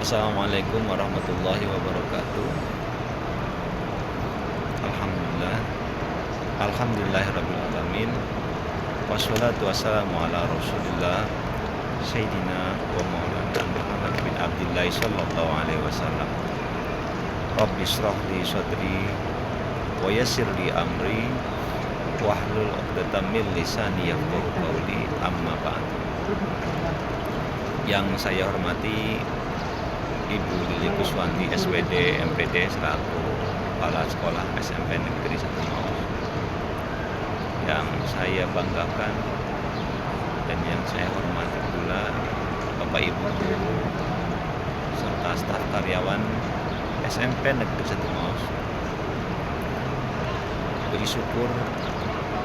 Assalamualaikum warahmatullahi wabarakatuh. Alhamdulillah. Alhamdulillahirabbil alamin. Wassalatu wassalamu ala Rasulillah Sayyidina wa Maulana Muhammad bin Abdillah sallallahu alaihi wasallam. Rabbi shrah li sadri wa yassir li amri wahlul 'uqdatam min lisani yafqahu qawli, amma ba'd. Yang saya hormati Ibu Lili Kuswanti SPD MPD selaku Kepala Sekolah SMP Negeri 1 Maus. Yang saya banggakan dan yang saya hormati pula Bapak Ibu guru serta staf karyawan SMP Negeri 1 Maus. Beri syukur,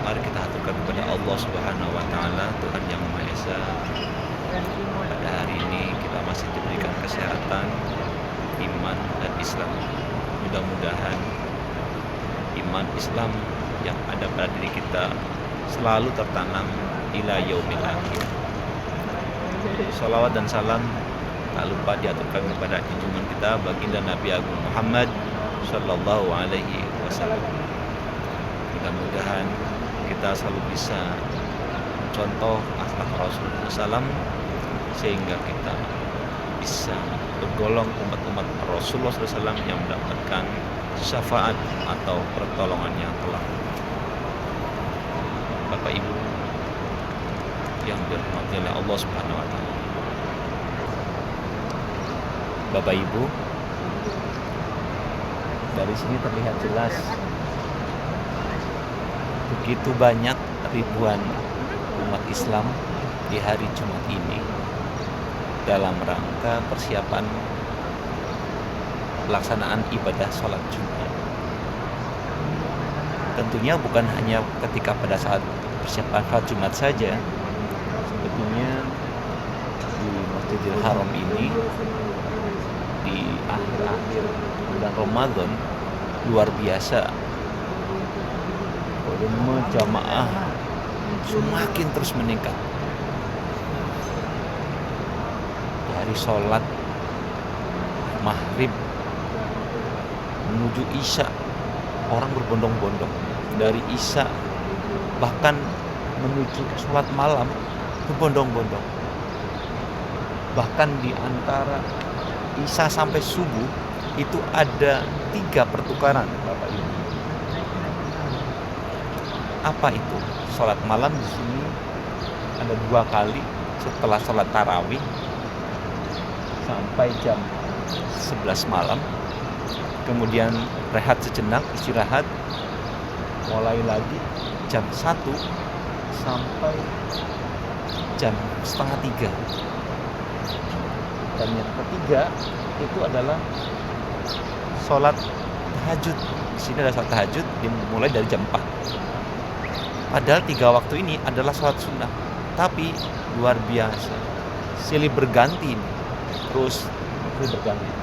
mari kita haturkan kepada Allah Subhanahu wa taala, Tuhan yang Maha Esa. Pada hari ini kita masih diberikan kesehatan, iman dan Islam. Mudah-mudahan iman Islam yang ada pada diri kita selalu tertanam ila yaumil akhir. Salawat dan salam tak lupa diaturkan kepada junjungan kita baginda Nabi Agung Muhammad sallallahu alaihi wasallam. Mudah-mudahan kita selalu bisa contoh akhlak Rasulullah SAW sehingga kita bisa bergolong umat-umat Rasulullah SAW yang mendapatkan syafaat atau pertolongannya kelak. Bapak Ibu yang dirahmati oleh Allah Subhanahu wa taala. Bapak Ibu, dari sini terlihat jelas begitu banyak ribuan umat Islam di hari Jumat ini dalam rangka persiapan pelaksanaan ibadah sholat Jumat. Tentunya bukan hanya ketika pada saat persiapan sholat Jumat saja. Sebetulnya di Masjidil Haram ini di akhir-akhir bulan Ramadan luar biasa, volume jamaah semakin terus meningkat. Dari sholat maghrib menuju isya orang berbondong-bondong, dari isya bahkan menuju sholat malam berbondong-bondong. Bahkan di antara isya sampai subuh itu ada 3 pertukaran, Bapak Ibu. Apa itu? Sholat malam di sini ada 2 kali setelah sholat tarawih sampai jam 11 malam. Kemudian rehat sejenak, istirahat, mulai lagi jam 1 sampai jam setengah 3. Dan yang ketiga itu adalah sholat tahajud. Di sini ada sholat tahajud dimulai dari jam 4. Padahal 3 waktu ini adalah sholat sunnah, tapi luar biasa silih berganti ini. Terus berganti,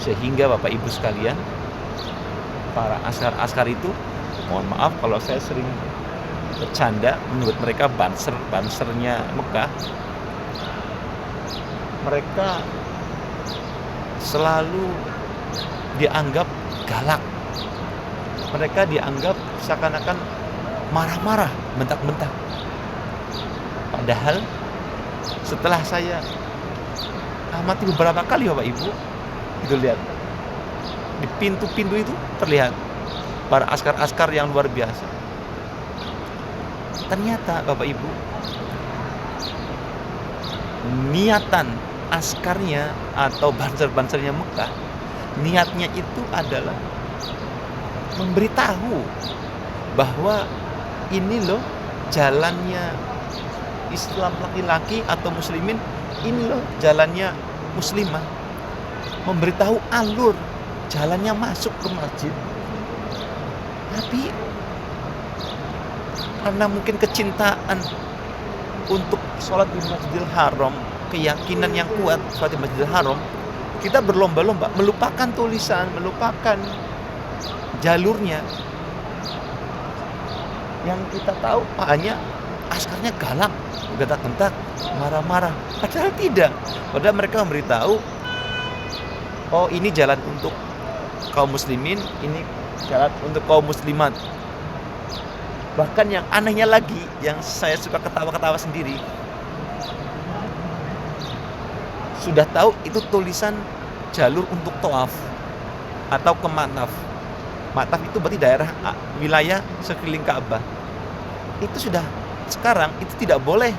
sehingga Bapak Ibu sekalian, para askar itu, mohon maaf kalau saya sering bercanda, menurut mereka bansernya Mekah, mereka selalu dianggap galak, mereka dianggap seakan-akan marah-marah, bentak-bentak. Padahal setelah saya amati beberapa kali Bapak Ibu, itu lihat di pintu-pintu itu terlihat para askar-askar yang luar biasa. Ternyata Bapak Ibu, niatan askarnya atau banser-bansernya Mekah, niatnya itu adalah memberitahu bahwa ini loh jalannya Islam laki-laki atau muslimin, ini loh jalannya muslimah. Memberitahu alur jalannya masuk ke masjid. Tapi karena mungkin kecintaan untuk sholat di Masjidil Haram, keyakinan yang kuat sholat di Masjidil Haram, kita berlomba-lomba melupakan tulisan, melupakan jalurnya. Yang kita tahu hanya askarnya galak, gentak-gentak, marah-marah. Padahal tidak. Padahal mereka memberitahu oh ini jalan untuk kaum muslimin, ini jalan untuk kaum muslimat. Bahkan yang anehnya lagi, yang saya suka ketawa-ketawa sendiri, sudah tahu itu tulisan jalur untuk tawaf atau ke Mataf. Mataf itu berarti daerah wilayah sekeliling Ka'bah. Itu sudah sekarang itu tidak boleh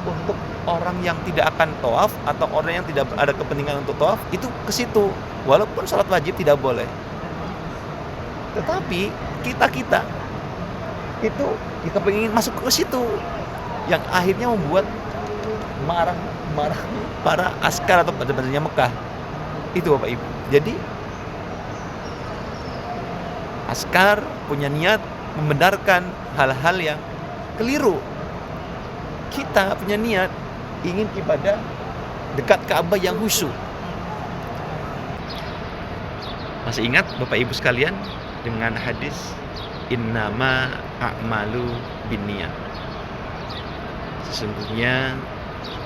untuk orang yang tidak akan tawaf atau orang yang tidak ada kepentingan untuk tawaf itu ke situ. Walaupun sholat wajib tidak boleh. Tetapi kita itu kepengin masuk ke situ, yang akhirnya membuat marah para askar atau pada-padanya Mekah. Itu Bapak Ibu. Jadi askar punya niat membenarkan hal-hal yang keliru. Kita punya niat ingin ibadah dekat Ka'bah yang khusyuk. Masih ingat Bapak Ibu sekalian dengan hadis innama a'malu binniyat. Sesungguhnya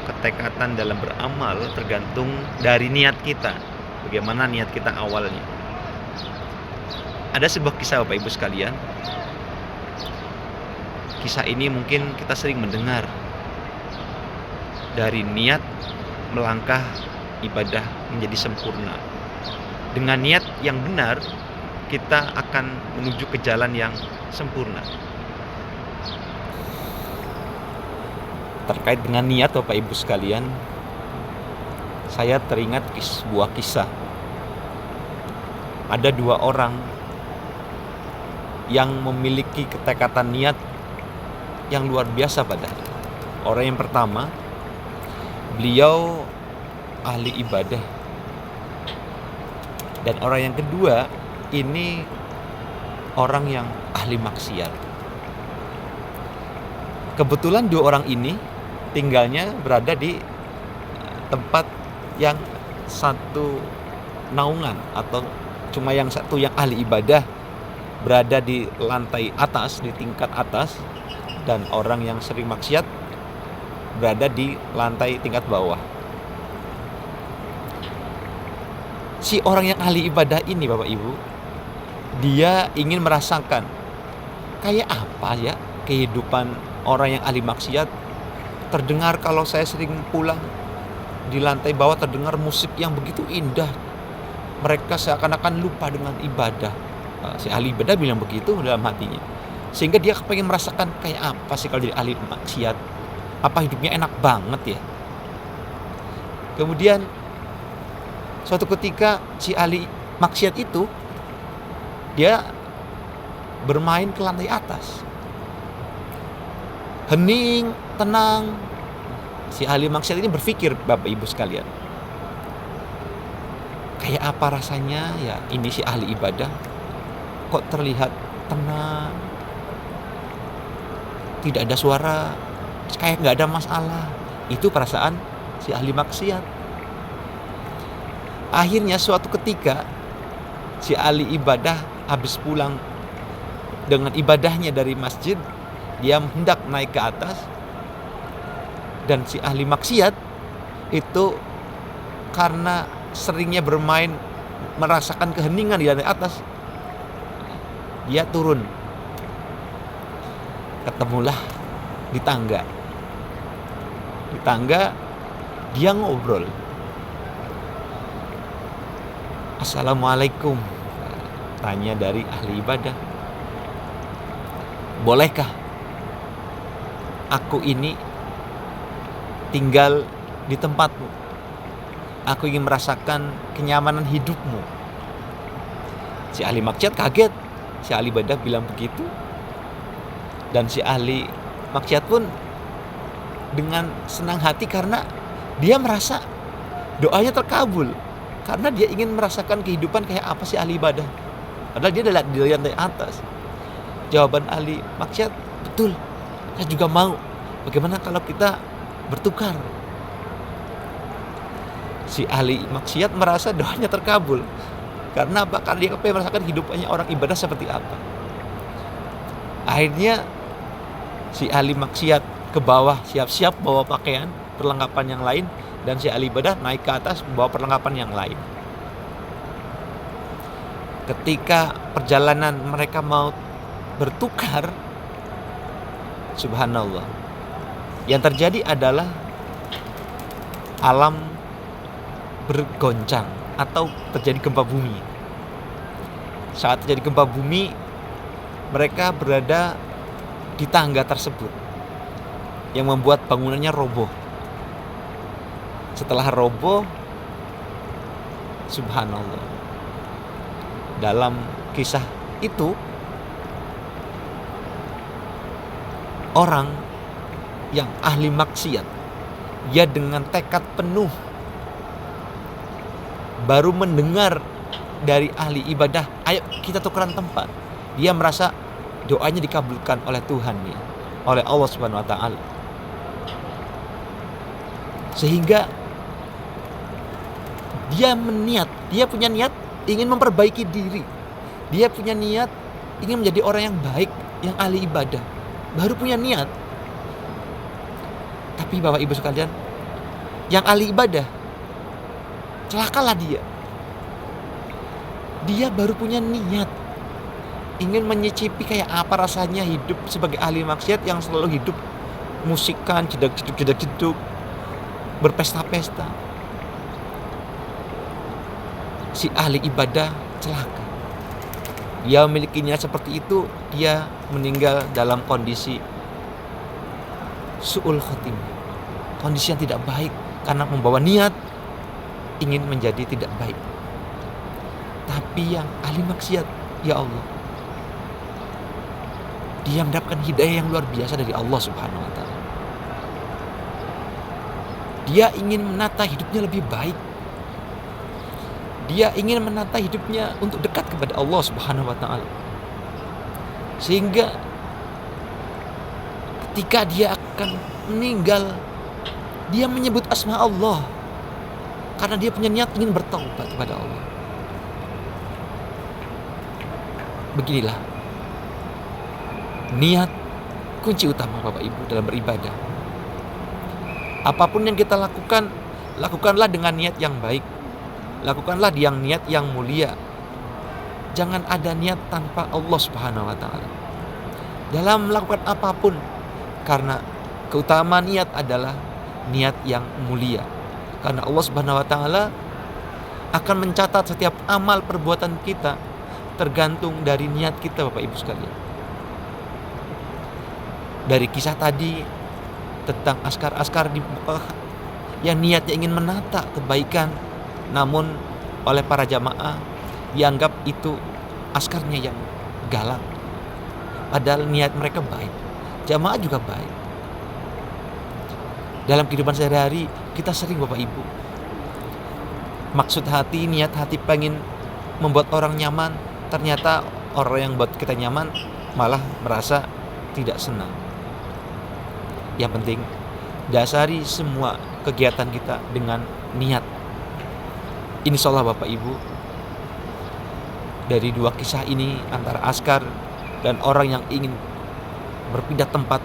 ketekatan dalam beramal tergantung dari niat kita. Bagaimana niat kita awalnya. Ada sebuah kisah Bapak Ibu sekalian. Kisah ini mungkin kita sering mendengar. Dari niat melangkah ibadah menjadi sempurna. Dengan niat yang benar, kita akan menuju ke jalan yang sempurna. Terkait dengan niat Bapak Ibu sekalian, saya teringat sebuah kisah. Ada dua orang yang memiliki ketekatan niat yang luar biasa padanya. Orang yang pertama, beliau ahli ibadah. Dan orang yang kedua, ini orang yang ahli maksiat. Kebetulan dua orang ini tinggalnya berada di tempat yang satu naungan, atau cuma yang satu yang ahli ibadah berada di lantai atas, di tingkat atas, dan orang yang sering maksiat berada di lantai tingkat bawah. Si orang yang ahli ibadah ini Bapak Ibu, dia ingin merasakan kayak apa ya kehidupan orang yang ahli maksiat. Terdengar kalau saya sering pulang di lantai bawah terdengar musik yang begitu indah. Mereka seakan-akan lupa dengan ibadah. Si ahli ibadah bilang begitu dalam hatinya. Sehingga dia pengen merasakan kayak apa sih kalau jadi ahli maksiat. Apa hidupnya enak banget ya. Kemudian suatu ketika si ahli maksiat itu dia bermain ke lantai atas. Hening, tenang. Si ahli maksiat ini berpikir Bapak Ibu sekalian, kayak apa rasanya ya ini si ahli ibadah kok terlihat tenang, tidak ada suara, kayak gak ada masalah. Itu perasaan si ahli maksiat. Akhirnya suatu ketika si ahli ibadah habis pulang dengan ibadahnya dari masjid, dia hendak naik ke atas, dan si ahli maksiat itu karena seringnya bermain merasakan keheningan di lantai atas, dia turun. Ketemulah di tangga. Di tangga dia ngobrol. Assalamualaikum, tanya dari ahli ibadah. Bolehkah aku ini tinggal di tempatmu? Aku ingin merasakan kenyamanan hidupmu. Si ahli maksiat kaget. Si ahli ibadah bilang begitu. Dan si ahli maksiat pun dengan senang hati karena dia merasa doanya terkabul. Karena dia ingin merasakan kehidupan kayak apa sih ahli ibadah. Padahal dia adalah di lantai atas. Jawaban ahli maksiat, betul, saya juga mau. Bagaimana kalau kita bertukar? Si ahli maksiat merasa doanya terkabul. Karena apa? Karena dia pengen merasakan hidupannya orang ibadah seperti apa. Akhirnya si ahli maksiat ke bawah, siap-siap bawa pakaian, perlengkapan yang lain. dan si ahli ibadah naik ke atas membawa perlengkapan yang lain. Ketika perjalanan mereka mau bertukar, subhanallah, yang terjadi adalah alam bergoncang atau terjadi gempa bumi. Saat terjadi gempa bumi, mereka berada di tangga tersebut yang membuat bangunannya roboh. Setelah roboh, subhanallah, dalam kisah itu orang yang ahli maksiat, dia dengan tekad penuh baru mendengar dari ahli ibadah, ayo kita tukeran tempat. Dia merasa doanya dikabulkan oleh Tuhan ya, oleh Allah Subhanahu wa taala. Sehingga dia punya niat ingin memperbaiki diri. Dia punya niat ingin menjadi orang yang baik, yang ahli ibadah. Baru punya niat. Tapi Bapak Ibu sekalian, yang ahli ibadah, celakalah dia. Dia baru punya niat ingin menyicipi kayak apa rasanya hidup sebagai ahli maksiat yang selalu hidup musikan, jedak-jeduk, berpesta-pesta. Si ahli ibadah celaka. Dia memiliki niat seperti itu, dia meninggal dalam kondisi su'ul khotimah, kondisi yang tidak baik karena membawa niat ingin menjadi tidak baik. Tapi yang ahli maksiat, ya Allah, dia mendapatkan hidayah yang luar biasa dari Allah Subhanahu wa taala. Dia ingin menata hidupnya lebih baik. Dia ingin menata hidupnya untuk dekat kepada Allah Subhanahu wa taala. Sehingga ketika dia akan meninggal, dia menyebut asma Allah karena dia punya niat ingin bertaubat kepada Allah. Beginilah niat kunci utama Bapak Ibu dalam beribadah. Apapun yang kita lakukan, lakukanlah dengan niat yang baik. Lakukanlah dengan niat yang mulia. Jangan ada niat tanpa Allah Subhanahu wa taala dalam melakukan apapun, karena keutamaan niat adalah niat yang mulia. Karena Allah Subhanahu wa taala akan mencatat setiap amal perbuatan kita tergantung dari niat kita, Bapak Ibu sekalian. Dari kisah tadi tentang askar-askar di Mekah yang niatnya ingin menata kebaikan, namun oleh para jamaah dianggap itu askarnya yang galak. Padahal niat mereka baik, jamaah juga baik. Dalam kehidupan sehari-hari kita sering, Bapak Ibu, maksud hati, niat hati pengen membuat orang nyaman, ternyata orang yang buat kita nyaman malah merasa tidak senang. Yang penting dasari semua kegiatan kita dengan niat. Insya Allah Bapak Ibu, dari dua kisah ini antara askar dan orang yang ingin berpindah tempat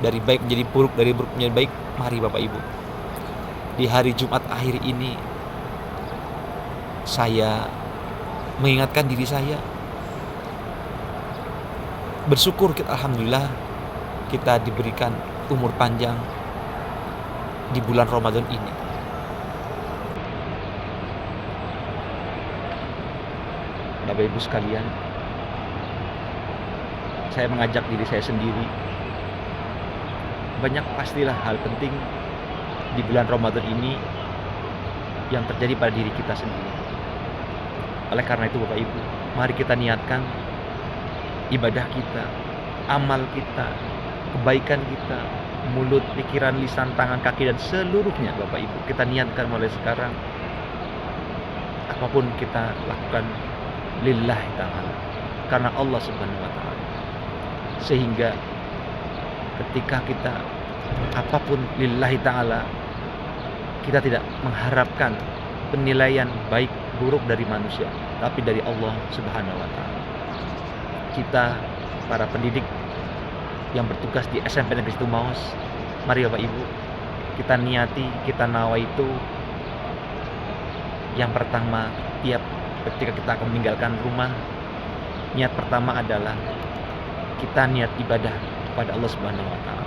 dari baik menjadi buruk, dari buruk menjadi baik, mari Bapak Ibu, di hari Jumat akhir ini saya mengingatkan diri saya, bersyukur kita, alhamdulillah kita diberikan umur panjang di bulan Ramadan ini. Bapak Ibu sekalian, saya mengajak diri saya sendiri, banyak pastilah hal penting di bulan Ramadan ini yang terjadi pada diri kita sendiri. Oleh karena itu Bapak Ibu, mari kita niatkan ibadah kita, amal kita, kebaikan kita, mulut, pikiran, lisan, tangan, kaki, dan seluruhnya Bapak Ibu, kita niatkan mulai sekarang. Apapun kita lakukan lillahi ta'ala, karena Allah Subhanahu wa ta'ala. Sehingga ketika kita apapun lillahi ta'ala, kita tidak mengharapkan penilaian baik buruk dari manusia, tapi dari Allah Subhanahu wa ta'ala. Kita para pendidik yang bertugas di SMP Negeri Situmaus, mari Bapak Ibu, kita niati, kita nawa itu yang pertama, ketika kita akan meninggalkan rumah, niat pertama adalah kita niat ibadah kepada Allah Subhanahu wa taala.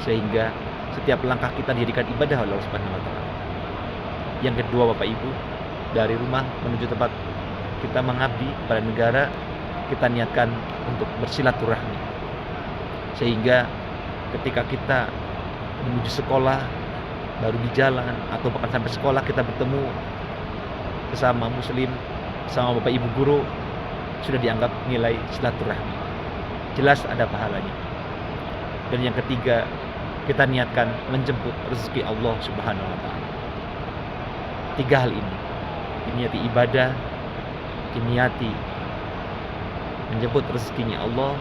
Sehingga setiap langkah kita dijadikan ibadah oleh Allah Subhanahu wa taala. Yang kedua, Bapak Ibu, dari rumah menuju tempat kita mengabdi pada negara, kita niatkan untuk bersilaturahmi. Sehingga ketika kita menuju sekolah, baru di jalan atau bahkan sampai sekolah kita bertemu sesama muslim, sama Bapak Ibu guru, sudah dianggap nilai silaturahmi. Jelas ada pahalanya. Dan yang ketiga, kita niatkan menjemput rezeki Allah Subhanahu wa taala. 3 hal ini, diniati ibadah, diniati menjemput rezekinya Allah,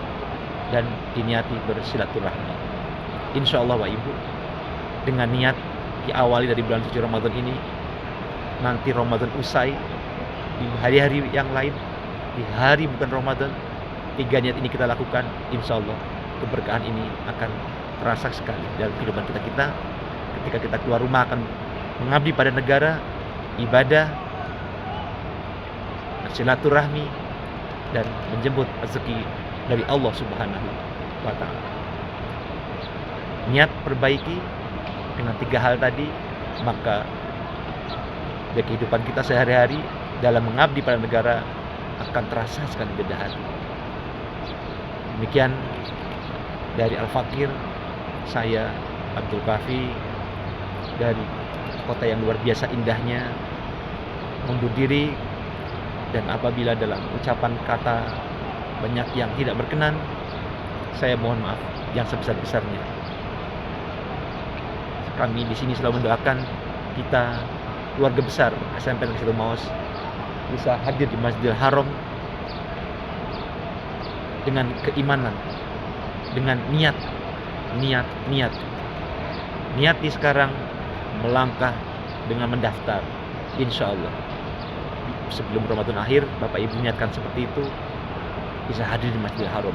dan diniati bersilaturahmi. Insya Allah Bapak Ibu, dengan niat diawali dari bulan suci Ramadan ini, nanti Ramadan usai, di hari-hari yang lain, di hari bukan Ramadan, 3 niat ini kita lakukan, insya Allah keberkahan ini akan terasa sekali dalam kehidupan kita. Ketika kita keluar rumah akan mengabdi pada negara, ibadah, bersilaturahmi, dan menjemput rezeki dari Allah Subhanahu wa taala. Niat perbaiki dengan 3 hal tadi, maka dari kehidupan kita sehari-hari dalam mengabdi pada negara akan terasa sekali beda hati. Demikian dari Al-Fakir, saya Abdul Kafi dari kota yang luar biasa indahnya, undur diri, dan apabila dalam ucapan kata banyak yang tidak berkenan, saya mohon maaf yang sebesar-besarnya. Kami di sini selalu mendoakan kita, keluarga besar SMP Negeri 1 Maus, bisa hadir di Masjidil Haram dengan keimanan, dengan niat di sekarang melangkah dengan mendaftar. Insya Allah sebelum Ramadan akhir, Bapak Ibu niatkan seperti itu, bisa hadir di Masjidil Haram,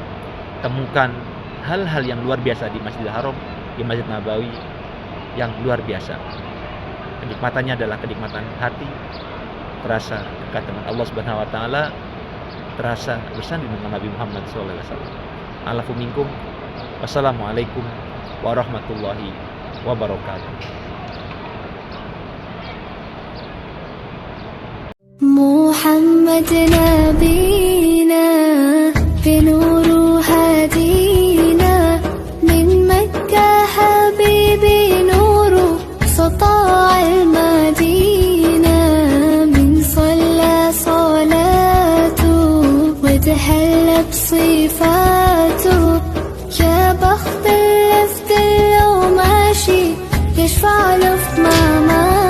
temukan hal-hal yang luar biasa di Masjidil Haram, di Masjid Nabawi yang luar biasa. Kenikmatannya adalah kenikmatan hati, terasa dekat dengan Allah Subhanahu wa taala, terasa bersanding dengan Nabi Muhammad SAW. Alafu minkum. Wassalamualaikum warahmatullahi wabarakatuh. محمد نبينا بنور هدينا من مكة حبيبي نور سطاع المدينة من صلى صلاته وتحلى بصفاته يا بخت اللي في لو ماشي يشفع له في ماما